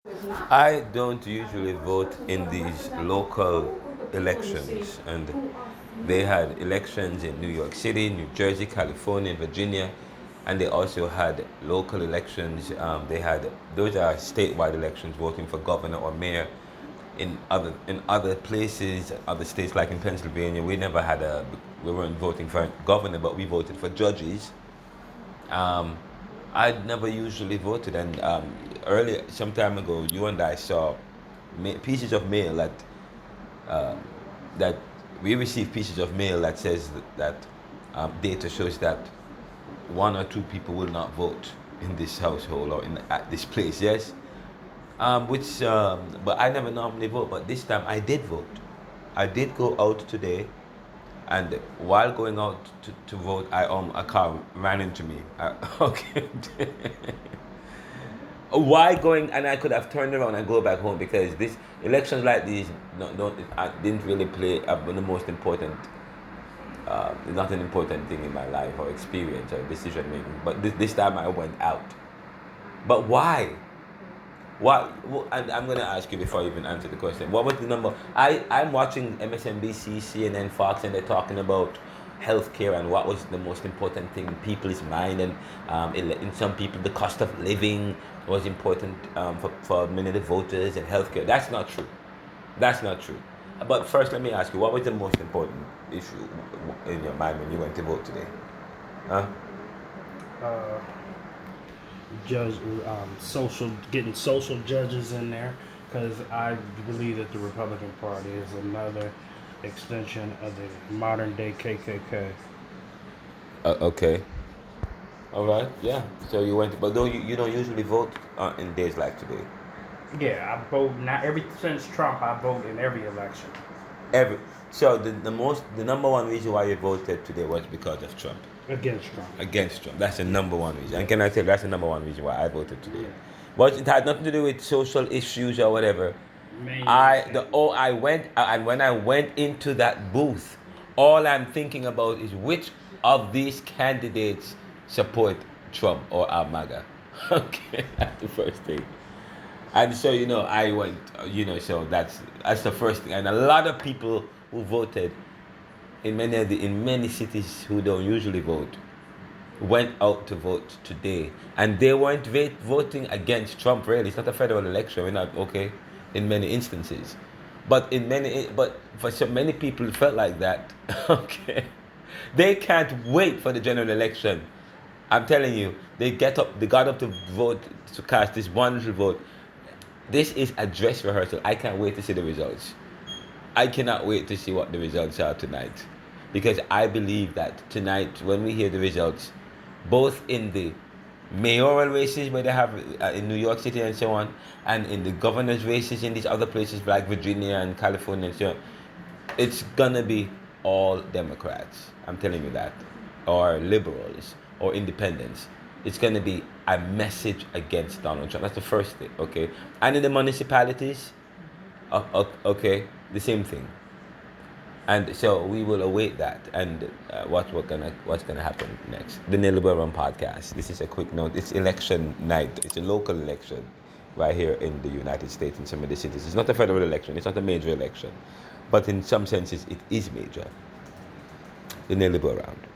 I don't usually vote in these local elections, and they had elections in New York City, New Jersey, California, Virginia, and they also had local elections. They had those are statewide elections, voting for governor or mayor. In other places, other states like in Pennsylvania, we weren't voting for governor, but we voted for judges. Um, I never usually voted, and earlier, some time ago, you and I saw pieces of mail uh, that we received pieces of mail that says that data shows that one or two people will not vote in this household or at this place. Yes, but I never normally vote. But this time I did vote. I did go out today, and while going out to vote, a car ran into me. Okay. Why going? And I could have turned around and go back home because this elections like these didn't really play the most important. Not an important thing in my life or experience or decision making. But this time I went out. But why? What? And I'm gonna ask you before I even answer the question. What was the number? I'm watching MSNBC, CNN, Fox, and they're talking about healthcare and what was the most important thing in people's mind, and in some people the cost of living was important for many of the voters, and healthcare. That's not true. That's not true. But first, let me ask you, what was the most important issue in your mind when you went to vote today? Huh? Uh, judge, getting social judges in there, because I believe that the Republican Party is another extension of the modern day KKK. Okay. All right. Yeah. So you went, but you don't usually vote in days like today. Yeah, I vote now. Ever since Trump, I vote in every election. Every so the number one reason why you voted today was because of Trump. Against Trump. Against Trump. That's the number one reason. And can I tell you, that's the number one reason why I voted today. Yeah. But it had nothing to do with social issues or whatever. I went and when I went into that booth, all I'm thinking about is which of these candidates support Trump or MAGA. Okay, that's the first thing. And so I went. So that's the first thing. And a lot of people who voted in many cities who don't usually vote went out to vote today, and they weren't voting against Trump. Really, it's not a federal election. We're not okay in many instances, but for so many people, it felt like that. Okay, they can't wait for the general election. I'm telling you, they got up to vote to cast this one little vote. This is a dress rehearsal. I can't wait to see the results. I cannot wait to see what the results are tonight, because I believe that tonight, when we hear the results, both in the mayoral races where they have in New York City and so on, and in the governor's races in these other places like Virginia and California and so on, it's gonna be all Democrats. I'm telling you that, or liberals, or independents. It's gonna be a message against Donald Trump. That's the first thing, okay? And in the municipalities, okay, the same thing. And so we will await that, and what's gonna happen next. The NeoLiberal podcast. This is a quick note. It's election night. It's a local election, right here in the United States in some of the cities. It's not a federal election. It's not a major election, but in some senses it is major. The NeoLiberal round.